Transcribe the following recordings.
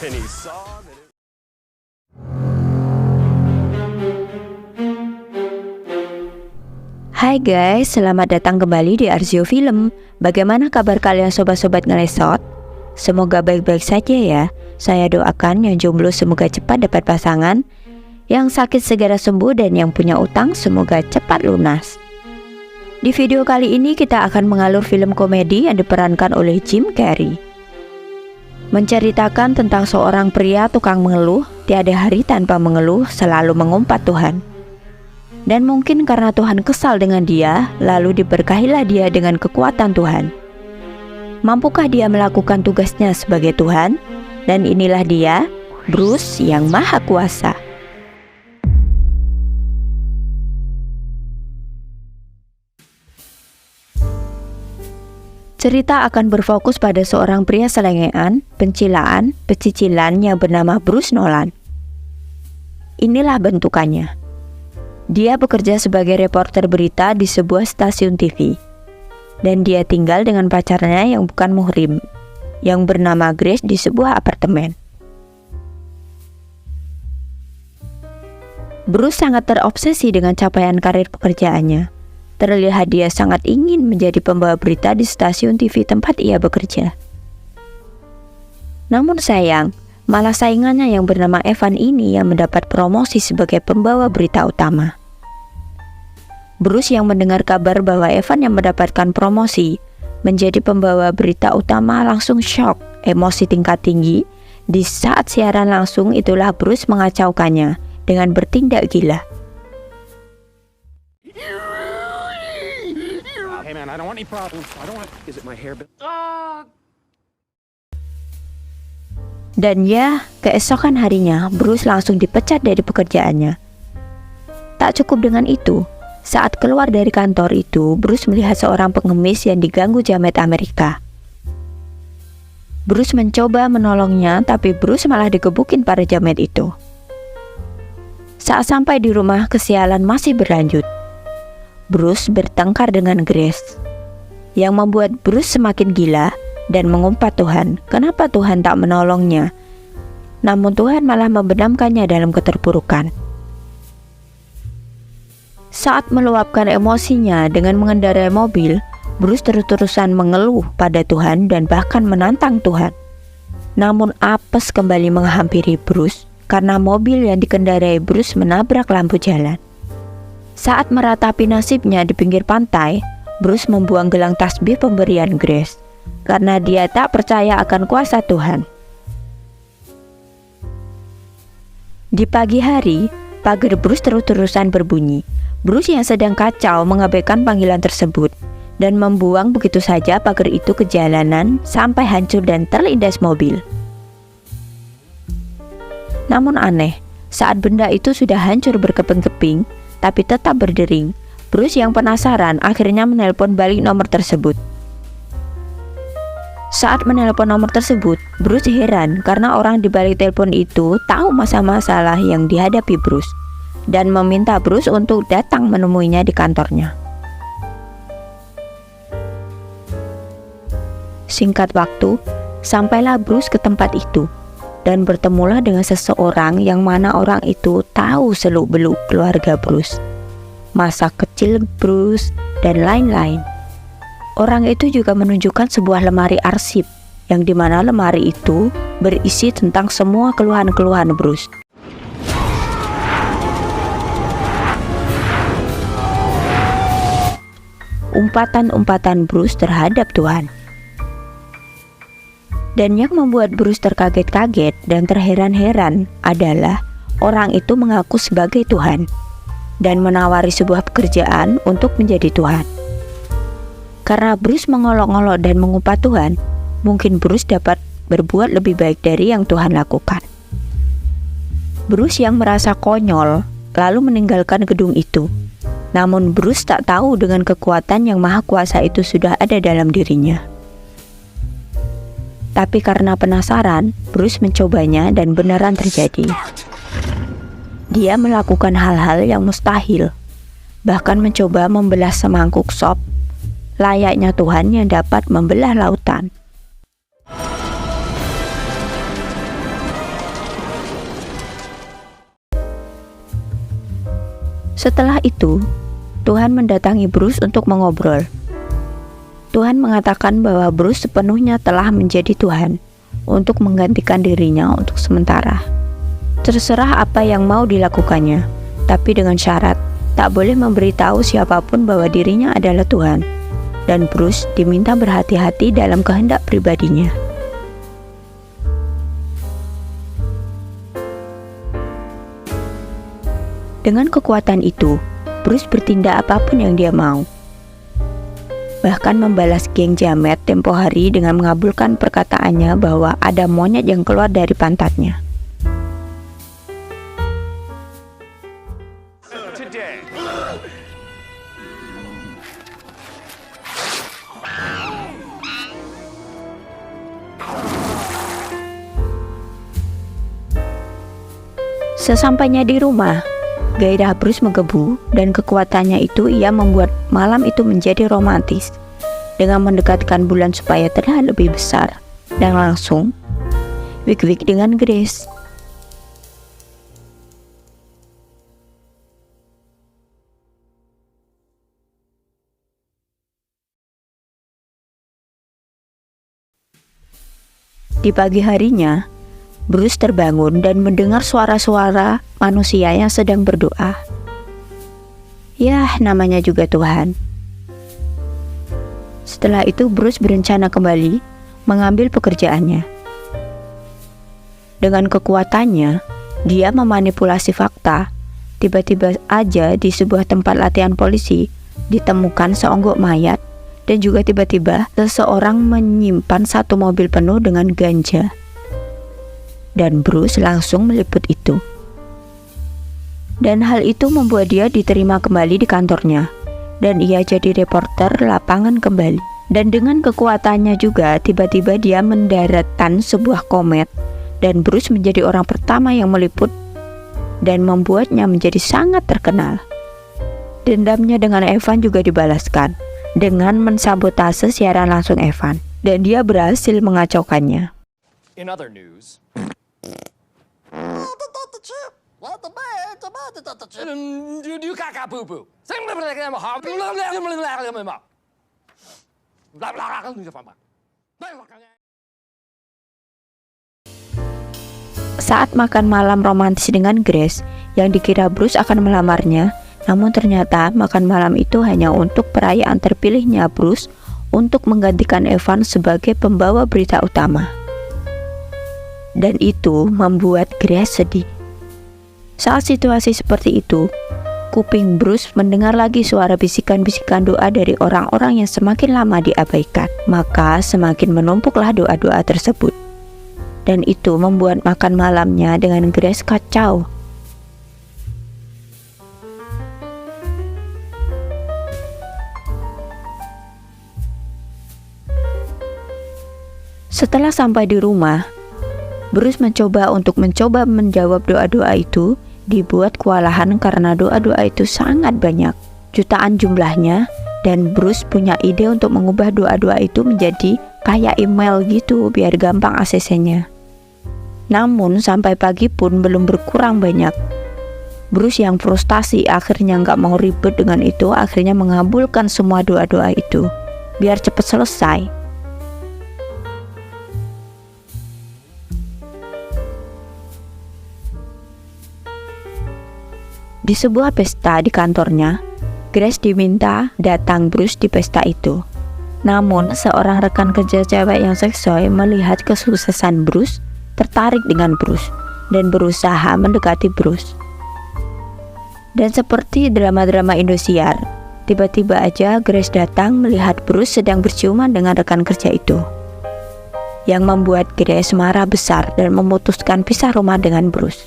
And he saw that it... Hai guys, selamat datang kembali di Arzio Film. Bagaimana kabar kalian sobat-sobat ngelesot? Semoga baik-baik saja ya. Saya doakan yang jomblo semoga cepat dapat pasangan, yang sakit segera sembuh, dan yang punya utang semoga cepat lunas. Di video kali ini kita akan mengalur film komedi yang diperankan oleh Jim Carrey. Menceritakan tentang seorang pria tukang mengeluh, tiada hari tanpa mengeluh, selalu mengumpat Tuhan. Dan mungkin karena Tuhan kesal dengan dia, lalu diberkahilah dia dengan kekuatan Tuhan. Mampukah dia melakukan tugasnya sebagai Tuhan? Dan inilah dia, Bruce yang Maha Kuasa. Cerita akan berfokus pada seorang pria selengean, pencilaan, pecicilan yang bernama Bruce Nolan. Inilah bentukannya. Dia bekerja sebagai reporter berita di sebuah stasiun TV. Dan dia tinggal dengan pacarnya yang bukan muhrim, yang bernama Grace di sebuah apartemen. Bruce sangat terobsesi dengan capaian karir pekerjaannya. Terlihat dia sangat ingin menjadi pembawa berita di stasiun TV tempat ia bekerja. Namun sayang, malah saingannya yang bernama Evan ini yang mendapat promosi sebagai pembawa berita utama. Bruce yang mendengar kabar bahwa Evan yang mendapatkan promosi menjadi pembawa berita utama langsung shock, emosi tingkat tinggi. Di saat siaran langsung itulah Bruce mengacaukannya dengan bertindak gila. Hey man, I don't want any problems. I don't want... Is it my hair? Dan ya, keesokan harinya Bruce langsung dipecat dari pekerjaannya. Tak cukup dengan itu, saat keluar dari kantor itu, Bruce melihat seorang pengemis yang diganggu jamet Amerika. Bruce mencoba menolongnya, tapi Bruce malah digebukin para jamet itu. Saat sampai di rumah, kesialan masih berlanjut. Bruce bertengkar dengan Grace, yang membuat Bruce semakin gila dan mengumpat Tuhan, kenapa Tuhan tak menolongnya. Namun Tuhan malah membenamkannya dalam keterpurukan. Saat meluapkan emosinya dengan mengendarai mobil, Bruce terus-terusan mengeluh pada Tuhan dan bahkan menantang Tuhan. Namun apes kembali menghampiri Bruce karena mobil yang dikendarai Bruce menabrak lampu jalan. Saat meratapi nasibnya di pinggir pantai, Bruce membuang gelang tasbih pemberian Grace karena dia tak percaya akan kuasa Tuhan. Di pagi hari, pagar Bruce terus-terusan berbunyi. Bruce yang sedang kacau mengabaikan panggilan tersebut dan membuang begitu saja pagar itu ke jalanan sampai hancur dan terlindas mobil. Namun aneh, saat benda itu sudah hancur berkeping-keping tapi tetap berdering, Bruce yang penasaran akhirnya menelpon balik nomor tersebut. Saat menelpon nomor tersebut, Bruce heran karena orang di balik telepon itu tahu masalah yang dihadapi Bruce dan meminta Bruce untuk datang menemuinya di kantornya. Singkat waktu, sampailah Bruce ke tempat itu dan bertemulah dengan seseorang yang mana orang itu tahu seluk-beluk keluarga Bruce, masa kecil Bruce, dan lain-lain. Orang itu juga menunjukkan sebuah lemari arsip, yang dimana lemari itu berisi tentang semua keluhan-keluhan Bruce. Umpatan-umpatan Bruce terhadap Tuhan. Dan yang membuat Bruce terkaget-kaget dan terheran-heran adalah orang itu mengaku sebagai Tuhan dan menawari sebuah pekerjaan untuk menjadi Tuhan. Karena Bruce mengolok-olok dan mengumpat Tuhan, mungkin Bruce dapat berbuat lebih baik dari yang Tuhan lakukan. Bruce yang merasa konyol lalu meninggalkan gedung itu. Namun Bruce tak tahu dengan kekuatan yang maha kuasa itu sudah ada dalam dirinya. Tapi karena penasaran, Bruce mencobanya dan beneran terjadi. Dia melakukan hal-hal yang mustahil, bahkan mencoba membelah semangkuk sop, layaknya Tuhan yang dapat membelah lautan. Setelah itu, Tuhan mendatangi Bruce untuk mengobrol. Tuhan mengatakan bahwa Bruce sepenuhnya telah menjadi Tuhan untuk menggantikan dirinya untuk sementara. Terserah apa yang mau dilakukannya, tapi dengan syarat tak boleh memberitahu siapapun bahwa dirinya adalah Tuhan. Dan Bruce diminta berhati-hati dalam kehendak pribadinya. Dengan kekuatan itu, Bruce bertindak apapun yang dia mau. Bahkan membalas geng jamet tempo hari dengan mengabulkan perkataannya bahwa ada monyet yang keluar dari pantatnya. Today. Sesampainya di rumah, gairah Bruce menggebu dan kekuatannya itu ia membuat malam itu menjadi romantis dengan mendekatkan bulan supaya terlihat lebih besar dan langsung wik-wik dengan Grace. Di pagi harinya, Bruce terbangun dan mendengar suara-suara manusia yang sedang berdoa. Yah, namanya juga Tuhan. Setelah itu Bruce berencana kembali mengambil pekerjaannya. Dengan kekuatannya, dia memanipulasi fakta. Tiba-tiba aja di sebuah tempat latihan polisi ditemukan seonggok mayat, dan juga tiba-tiba seseorang menyimpan satu mobil penuh dengan ganja. Dan Bruce langsung meliput itu. Dan hal itu membuat dia diterima kembali di kantornya, dan ia jadi reporter lapangan kembali. Dan dengan kekuatannya juga, tiba-tiba dia mendaratkan sebuah komet, dan Bruce menjadi orang pertama yang meliput dan membuatnya menjadi sangat terkenal. Dendamnya dengan Evan juga dibalaskan dengan mensabotase siaran langsung Evan, dan dia berhasil mengacaukannya. In other news. Saat makan malam romantis dengan Grace, yang dikira Bruce akan melamarnya, namun ternyata makan malam itu hanya untuk perayaan terpilihnya Bruce untuk menggantikan Evan sebagai pembawa berita utama. Dan itu membuat Grace sedih. Saat situasi seperti itu, kuping Bruce mendengar lagi suara bisikan-bisikan doa dari orang-orang yang semakin lama diabaikan. Maka semakin menumpuklah doa-doa tersebut. Dan itu membuat makan malamnya dengan Grace kacau. Setelah sampai di rumah, Bruce mencoba menjawab doa-doa itu, dibuat kewalahan karena doa-doa itu sangat banyak, jutaan jumlahnya, dan Bruce punya ide untuk mengubah doa-doa itu menjadi kayak email gitu biar gampang aksesnya. Namun sampai pagi pun belum berkurang banyak. Bruce yang frustasi akhirnya nggak mau ribet dengan itu, akhirnya mengabulkan semua doa-doa itu biar cepat selesai. Di sebuah pesta di kantornya, Grace diminta datang Bruce di pesta itu. Namun seorang rekan kerja cewek yang seksoi melihat kesuksesan Bruce, tertarik dengan Bruce dan berusaha mendekati Bruce. Dan seperti drama-drama Indosiar, tiba-tiba aja Grace datang melihat Bruce sedang berciuman dengan rekan kerja itu. yang membuat Grace marah besar dan memutuskan pisah rumah dengan Bruce.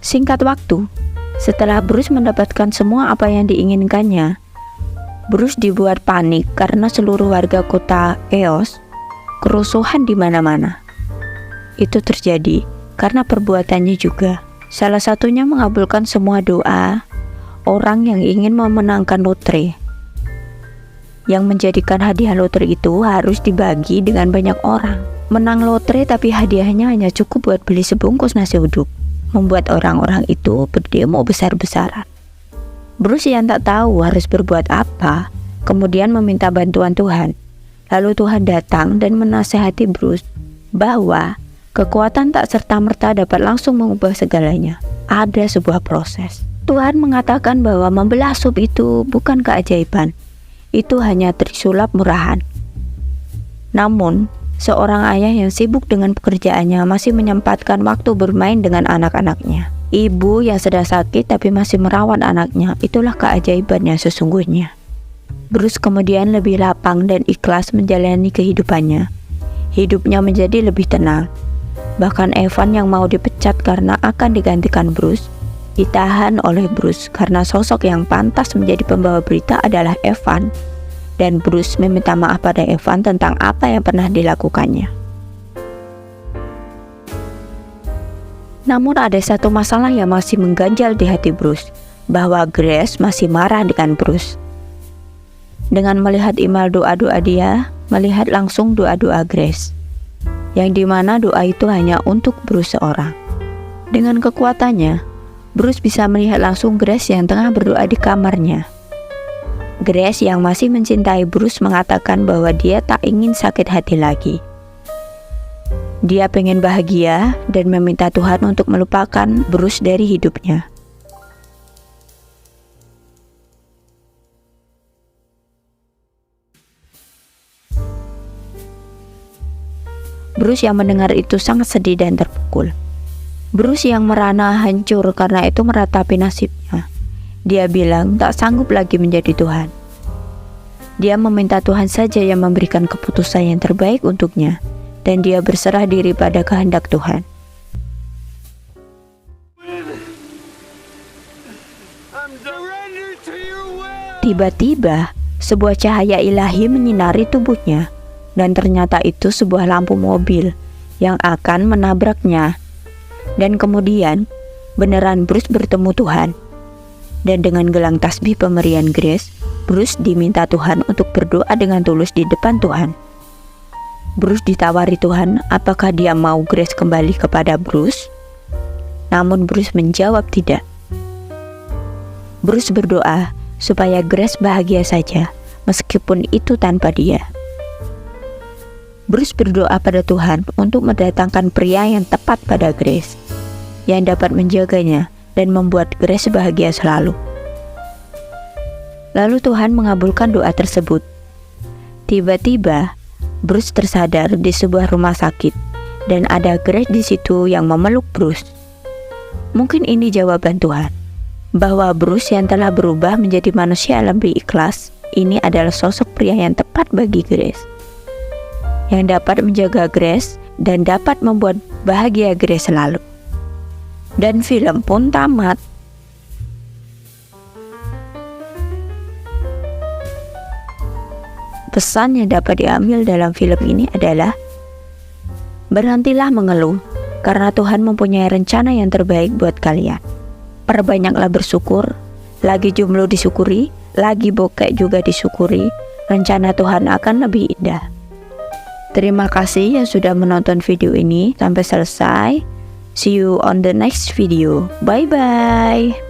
Singkat waktu, setelah Bruce mendapatkan semua apa yang diinginkannya, Bruce dibuat panik karena seluruh warga kota Eos kerusuhan di mana-mana. Itu terjadi karena perbuatannya juga. Salah satunya mengabulkan semua doa orang yang ingin memenangkan lotre, yang menjadikan hadiah lotre itu harus dibagi dengan banyak orang. Menang lotre tapi hadiahnya hanya cukup buat beli sebungkus nasi uduk, membuat orang-orang itu berdemo besar-besaran. Bruce yang tak tahu harus berbuat apa, kemudian meminta bantuan Tuhan. Lalu Tuhan datang dan menasehati Bruce bahwa kekuatan tak serta-merta dapat langsung mengubah segalanya. Ada sebuah proses. Tuhan mengatakan bahwa membelah sup itu bukan keajaiban. Itu hanya trisulap murahan. Namun, seorang ayah yang sibuk dengan pekerjaannya masih menyempatkan waktu bermain dengan anak-anaknya. Ibu yang sedang sakit tapi masih merawat anaknya, itulah keajaiban yang sesungguhnya. Bruce kemudian lebih lapang dan ikhlas menjalani kehidupannya. Hidupnya menjadi lebih tenang. Bahkan Evan yang mau dipecat karena akan digantikan Bruce, ditahan oleh Bruce karena sosok yang pantas menjadi pembawa berita adalah Evan. Dan Bruce meminta maaf pada Evan tentang apa yang pernah dilakukannya. Namun ada satu masalah yang masih mengganjal di hati Bruce, bahwa Grace masih marah dengan Bruce. Dengan melihat email doa-doa dia, melihat langsung doa-doa Grace, yang dimana doa itu hanya untuk Bruce seorang. Dengan kekuatannya, Bruce bisa melihat langsung Grace yang tengah berdoa di kamarnya. Grace yang masih mencintai Bruce mengatakan bahwa dia tak ingin sakit hati lagi. Dia pengen bahagia dan meminta Tuhan untuk melupakan Bruce dari hidupnya. Bruce yang mendengar itu sangat sedih dan terpukul. Bruce yang merana hancur karena itu meratapi nasibnya. Dia bilang tak sanggup lagi menjadi Tuhan. Dia meminta Tuhan saja yang memberikan keputusan yang terbaik untuknya, dan dia berserah diri pada kehendak Tuhan. Tiba-tiba, sebuah cahaya ilahi menyinari tubuhnya, dan ternyata itu sebuah lampu mobil yang akan menabraknya. Dan kemudian, beneran Bruce bertemu Tuhan. Dan dengan gelang tasbih pemberian Grace, Bruce diminta Tuhan untuk berdoa dengan tulus di depan Tuhan. Bruce ditawari Tuhan apakah dia mau Grace kembali kepada Bruce. Namun Bruce menjawab tidak. Bruce berdoa supaya Grace bahagia saja, meskipun itu tanpa dia. Bruce berdoa pada Tuhan untuk mendatangkan pria yang tepat pada Grace, yang dapat menjaganya dan membuat Grace bahagia selalu. Lalu Tuhan mengabulkan doa tersebut. Tiba-tiba Bruce tersadar di sebuah rumah sakit, dan ada Grace di situ yang memeluk Bruce. Mungkin ini jawaban Tuhan, bahwa Bruce yang telah berubah menjadi manusia lebih ikhlas, ini adalah sosok pria yang tepat bagi Grace, yang dapat menjaga Grace dan dapat membuat bahagia Grace selalu. Dan film pun tamat. Pesan yang dapat diambil dalam film ini adalah, berhentilah mengeluh, karena Tuhan mempunyai rencana yang terbaik buat kalian. Perbanyaklah bersyukur, lagi jomblo disyukuri, lagi bokek juga disyukuri, rencana Tuhan akan lebih indah. Terima kasih yang sudah menonton video ini sampai selesai. See you on the next video. Bye bye.